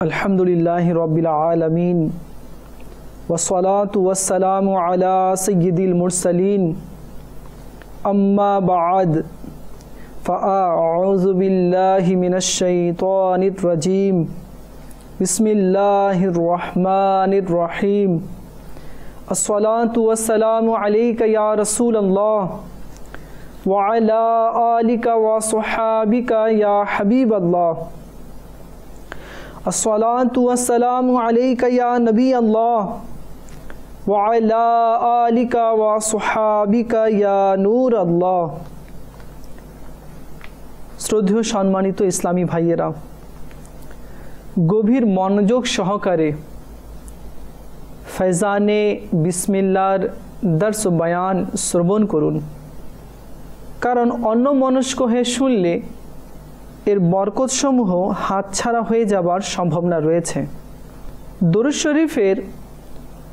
अल्हम्दुलिल्लाहि रब्बिल आलमीन वस्सलातु वस्सलामु अला सय्यिदिल मुरसलीन अम्मा बाद फ़अऊज़ु बिल्लाहि मिनश शैतानिर रजीम बिस्मिल्लाहिर रहमानिर रहीम अस्सलातु वस्सलामु अलैका या रसूलल्लाह व अला आलिका व सुहाबिका या हबीबल्लाह अस्सलातु वस्सलामु अलैका या नबी अल्लाह व अला आलिका व सुहाबिका या नूर अल्लाह। श्रद्धेय सम्मानित इस्लामी भाइयेरा, गभीर मनोयोग सहकारे फैजाने बिस्मिल्लाहर दर्स बयान श्रवण करुन, कारण अन्यमनस्क हये शुनले एर बरकत समूह हातछाड़ा हो जाबार सम्भावना रयेछे। दुरूद शरीफेर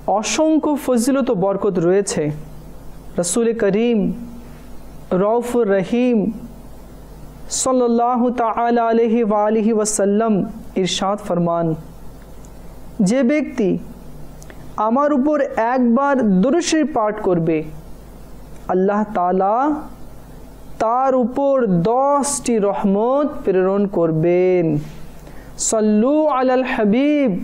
असंख्य फजिलत ओ बरकत रयेछे। रसूल करीम रऊफुर रहीम सल्लल्लाहु ताआला अलैहि व आलिहि वसल्लम इरशाद फरमान, जे व्यक्ति आमार उपर एकबार दुरूद शरीफ पाठ करबे आल्लाह ताआला तार ऊपर 10टी रहमत प्रेरण करबेन। सल्लु अलल हबीब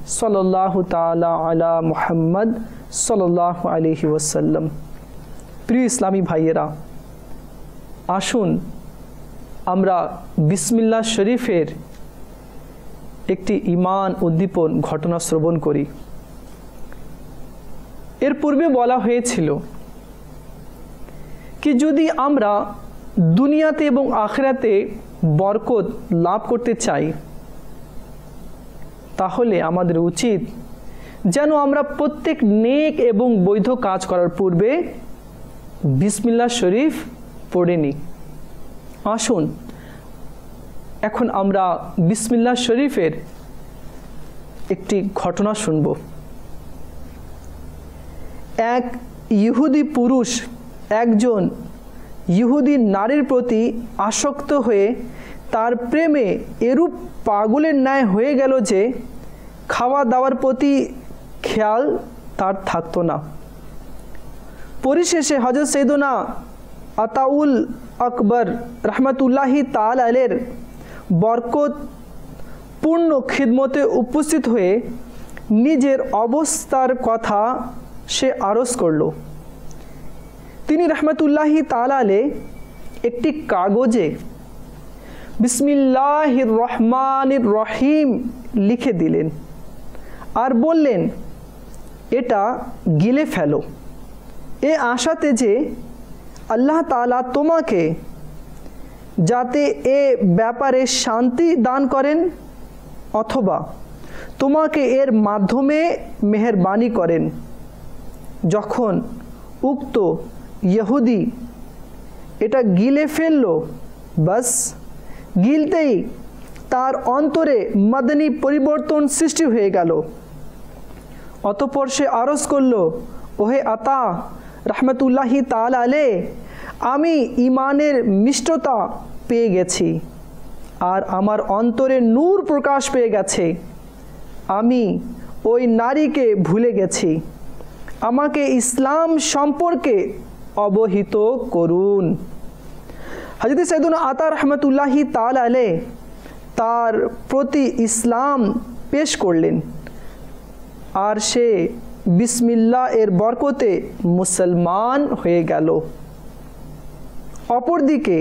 सल्लल्लाहु ताआला अला मुहम्मद सल्लल्लाहु अलैहि वसल्लम। प्रिय इस्लामी भाइयेरा, आसुन आमरा बिस्मिल्लाह शरीफेर एकटी ईमान उद्दीपन घटना श्रवण करी। एर पूर्वे बला हयेछिलो कि यदि आमरा दुनियाते एवं आखिराते बरकत लाभ करते चाই ताहले आमादेर उचित जेन आमरा प्रत्येक नेक एवं वैध काज करार पूर्वे बिस्मिल्लाह शरीफ पढ़े नी। आसुन एखन आमरा बिस्मिल्लाह शरीफेर एकटी घटना शुनबो। एक इहुदी पुरुष एकजन इहुदी नारीर प्रति आसक्त हुए तार प्रेमे एरूप पागलेर न्याय हुए गेल जे खावा दावार प्रति खेयाल तार थाकतो ना। परिशेषे हजरत सैयदना अताउल अकबर रहमतुल्लाहि ताआला अलैहिर बरकत पूर्ण खिदमते उपस्थित हुए निजेर अवस्थार कथा से आरज करलो। তিনি रहमतुल्लाहि ताआला अलैहि একটি কাগজে বিসমিল্লাহির রহমানির রহিম লিখে দিলেন আর বললেন, এটা গিলে ফেলো এ আশাতে যে আল্লাহ তাআলা তোমাকে যাতে এ ব্যাপারে শান্তি দান করেন অথবা তোমাকে এর মাধ্যমে মেহেরবানি করেন। যখন উক্ত यहूदी एटा गिले फेललो, बस गिलतेई तार अंतरे मदनी परिवर्तन सृष्टि हुए गेल। अतःपर से आरज करलो, ओहे अता रहमतुल्लाहि ताआला अलैहि, आमी ईमानेर मिष्टता पेये गेছি আর আমার অন্তরে নূর প্রকাশ পেয়ে গেছে। আমি ওই নারীকে ভুলে গেছি, আমাকে ইসলাম সম্পর্কে अवहित करुन। हजरत सैयदना आता रहमतुल्लाहि ताआला अलैहि तार प्रति इस्लाम पेश करलेन और से बिस्मिल्लाह एर बरकते मुसलमान हुए गेल। अपरदिके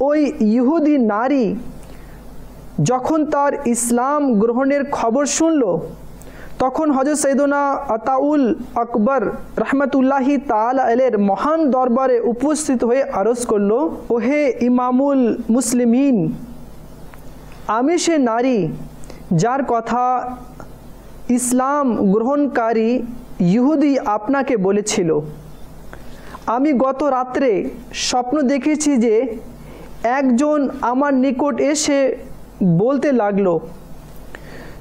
ओई इहुदी नारी जखन तार इस्लाम ग्रहणेर खबर शुनलो तखन हजरत सैयदना अताउल अकबर रहमतुल्लाहि ताआला अलैहिर महान दरबारे उपस्थित हुए आरज करलो, ओहे इमामुल मुसलिमीन, आमी से नारी जार कथा इस्लाम ग्रहणकारी इहुदी आपनाके बोलेछिलो। आमी गत रात्रे स्वप्न देखेछि जे एकजन आमार निकट एसे बोलते लागलो,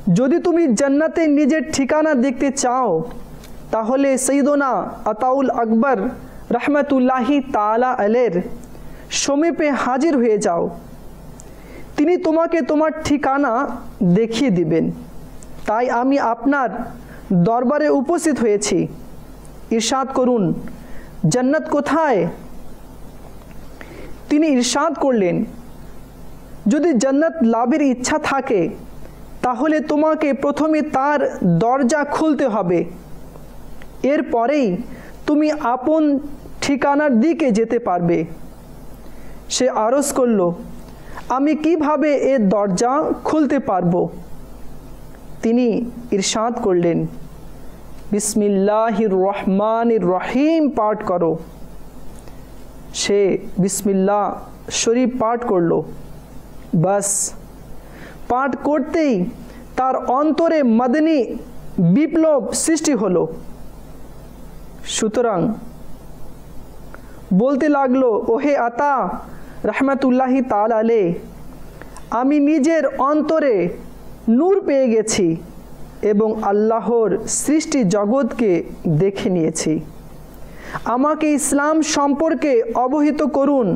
যদি তুমি জান্নাতে নিজের ঠিকানা দেখতে চাও তাহলে সৈয়দনা আতাউল আকবর रहमतुल्लाहि ताआला अलैहिর সমীপে হাজির হয়ে যাও। তিনি তোমাকে তোমার ঠিকানা দেখিয়ে দিবেন। তাই আমি আপনার দরবারে উপস্থিত হয়েছি, ইরশাদ করুন জান্নাত কোথায়? তিনি ইরশাদ করলেন, যদি জান্নাত লাভের ইচ্ছা থাকে তাহলে তোমাকে প্রথমে তার দরজা খুলতে হবে, এরপরেই তুমি আপন ঠিকানার দিকে যেতে পারবে। সে আরজ করল, আমি কিভাবে এর দরজা খুলতে পারবো? তিনি ইরশাদ করলেন, বিসমিল্লাহির রহমানির রহিম পাঠ করো। সে বিসমিল্লাহ শরীফ পাঠ করল। বাস পাঠ করতেই তার অন্তরে মদনী বিপ্লব সৃষ্টি হলো। সুতরাং বলতে লাগলো, ওহে আতা রহমতুল্লাহি তাআলা আলাইহি, আমি নিজের অন্তরে নূর পেয়ে গেছি এবং আল্লাহর সৃষ্টি জগৎকে দেখে নিয়েছি। আমাকে ইসলাম সম্পর্কে অবহিত করুন।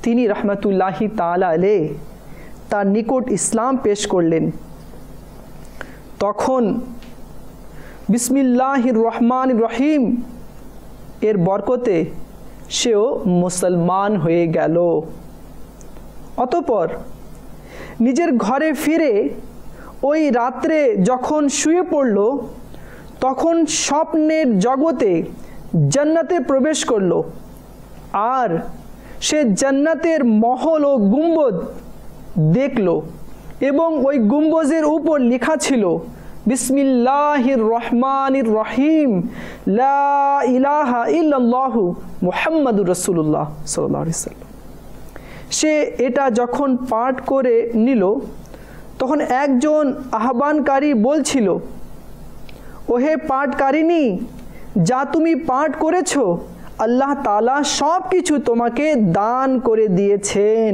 তিনি রহমতুল্লাহি তাআলা আলাইহি তার নিকট ইসলাম পেশ করলেন। তখন বিসমিল্লাহির রহমানির রহিম এর বরকতে সেও মুসলমান হয়ে গেল। অতঃপর নিজের ঘরে ফিরে ওই রাত্রে যখন শুয়ে পড়ল, তখন স্বপ্নের জগতে জান্নাতে প্রবেশ করল। আর সে জান্নাতের মহল ও গুম্বদ দেখল এবং ওই গুম্বজের উপর লেখা ছিল, বিসমিল্লাহির রহমানির রহিম, লা ইলাহা ইল্লাল্লাহু মুহাম্মাদুর রাসূলুল্লাহ সাল্লাল্লাহু আলাইহি ওয়াসাল্লাম। সে এটা যখন পাঠ করে নিল, তখন একজন আহ্বানকারী বলছিল, ওহে পাঠকারিনী, যা তুমি পাঠ করেছ আল্লাহ তাআলা সব কিছু তোমাকে দান করে দিয়েছেন।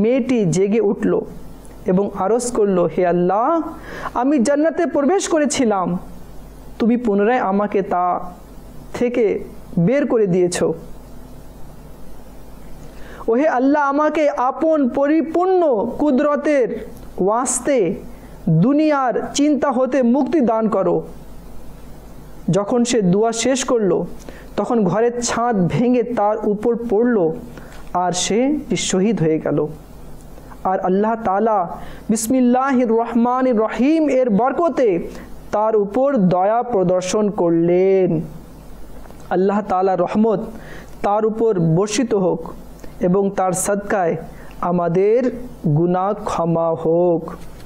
মেয়েটি জেগে উঠল এবং আরজ করল, হে আল্লাহ, আমি জান্নাতে প্রবেশ করেছিলাম, তুমি পুনরায় আমাকে তা থেকে বের করে দিয়েছ। ওহে আল্লাহ, আমাকে আপন পরিপূর্ণ কুদরতের ওয়াস্তে দুনিয়ার চিন্তা হতে মুক্তি দান করো। যখন সে দোয়া শেষ করলো, তখন ঘরের ছাদ ভেঙে তার উপর পড়ল আর সে শহীদ হয়ে গেল। আর আল্লাহ তাআলা বিসমিল্লাহির রহমানির রহিম এর বরকতে তার উপর দয়া প্রদর্শন করলেন। আল্লাহ তাআলার রহমত তার উপর বর্ষিত হোক এবং তার সদকায় আমাদের গুনাহ ক্ষমা হোক।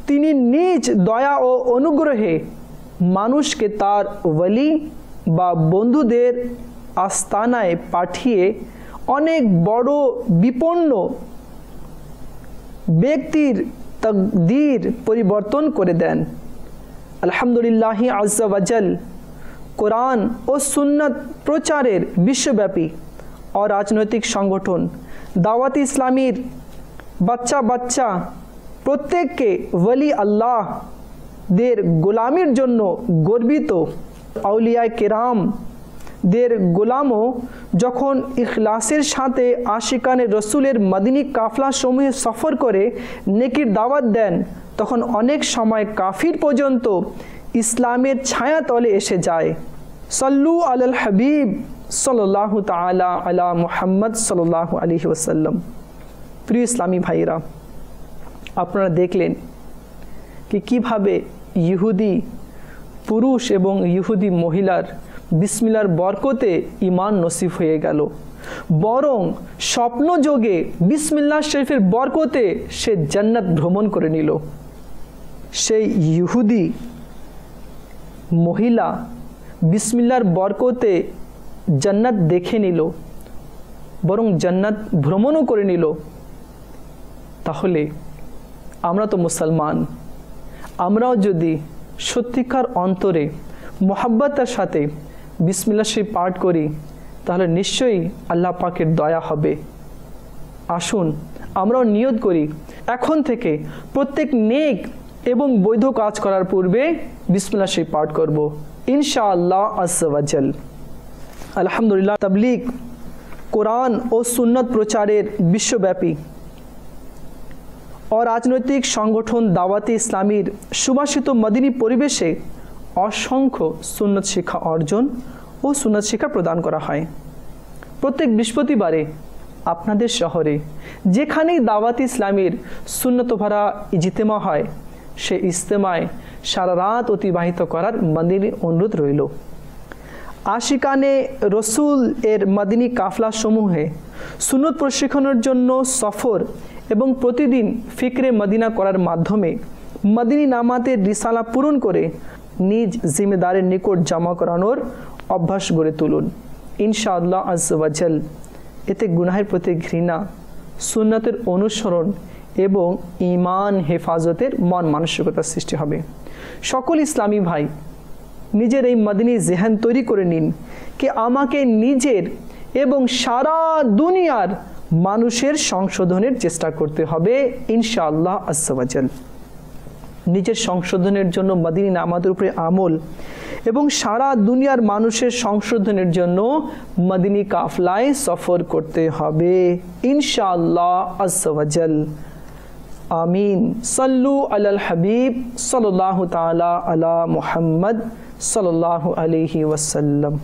তিনি নিজ দয়া ও অনুগ্রহে মানুষকে তার ওলি বা বন্ধুদের আস্তানায় পাঠিয়ে অনেক বড় বিপন্ন ব্যক্তির তাকদীর পরিবর্তন করে দেন। আলহামদুলিল্লাহ আজ্জা ওয়াজাল কোরআন ও সুন্নাত প্রচারের বিশ্বব্যাপী অরাজনৈতিক সংগঠন দাওয়াত ইসলামীর বাচ্চা প্রত্যেককে ওলি আল্লাহ দের গোলামির জন্য গর্বিত। আউলিয়ায়ে কেরাম দের গোলামও যখন ইখলাসের সাথে আশিকানে রসুলের মদিনী কাফলা সমূহে সফর করে নেকির দাওয়াত দেন, তখন অনেক সময় কাফির পর্যন্ত ইসলামের ছায়া তলে এসে যায়। সাল্লু আলাল হাবিব সাল্লাল্লাহু তাআলা আলা মুহাম্মদ সাল্লাল্লাহু আলাইহি ওয়াসাল্লাম। প্রিয় ইসলামী ভাইরা, আপনারা দেখলেন কি কিভাবে ইহুদি পুরুষ এবং ইহুদি মহিলার বিসমিল্লাহর বরকতে ঈমান নসিব হয়ে গেল, বরং স্বপ্নযোগে বিসমিল্লাহ শরীফের বরকতে সে জান্নাত ভ্রমণ করে নিল। সেই ইহুদি মহিলা বিসমিল্লাহর বরকতে জান্নাত দেখে নিল, বরং জান্নাত ভ্রমণও করে নিল। তাহলে আমরা তো মুসলমান, আমরাও যদি সত্যিকার অন্তরে মোহাব্বতের সাথে বিসমিল্লাহ শরীফ পাঠ করি, তাহলে নিশ্চয়ই আল্লাহ পাকের দয়া হবে। আসুন আমরাও নিয়ত করি, এখন থেকে প্রত্যেক নেক এবং বৈধ কাজ করার পূর্বে বিসমিল্লাহ শরীফ পাঠ করব ইনশাআল্লাহ আজ্জা ওয়াজাল। আলহামদুলিল্লাহ, তাবলীগ কোরআন ও সুন্নত প্রচারের বিশ্বব্যাপী অরাজনৈতিক সংগঠন দাওয়াতে ইসলামীর সুবাসিত মদিনী পরিবেশে অসংখ্য সুন্নত শিক্ষা অর্জন ও সুন্নত শিক্ষা প্রদান করা হয়। প্রত্যেক বৃহস্পতিবারে আপনাদের শহরে যেখানেই দাওয়াতে ইসলামীর সুন্নত ভরা ইজতেমা হয়, সে ইজতেমায় সারা রাত অতিবাহিত করার মদিনী অনুরোধ রইল। আশিকানে রসুল এর মদিনী কাফলা সমূহে সুন্নত প্রশিক্ষণের জন্য সফর এবং প্রতিদিন ফিকরে মদিনা করার মাধ্যমে মদিনী নামাতের রিসালা পূরণ করে নিজ জিম্মেদারের নিকট জমা করানোর অভ্যাস গড়ে তুলুন। ইনশাআল্লাহ আজ্জা ওয়া জাল এতে গুনাহের প্রতি ঘৃণা, সুন্নতের অনুসরণ এবং ঈমান হেফাজতের মন মানসিকতা সৃষ্টি হবে। সকল ইসলামী ভাই নিজের এই মদিনী জেহান তৈরি করে নিন कि আমাকে নিজের এবং সারা দুনিয়ার মানুষের সংশোধনের চেষ্টা করতে হবে ইনশাআল্লাহ আজ্জা ওয়া জাল। নিজের সংশোধনের জন্য মদিনী নামাতের উপরে আমল এবং সারা দুনিয়ার মানুষের সংশোধনের জন্য মদিনী কাফলায় সফর করতে হবে ইনশাআল্লাহ আজ্জা ওয়া জাল। আমিন। সাল্লু আলাল হাবিব সাল্লাল্লাহু তাআলা আলা মুহাম্মদ সাল্লাল্লাহু আলাইহি ওয়াসাল্লাম।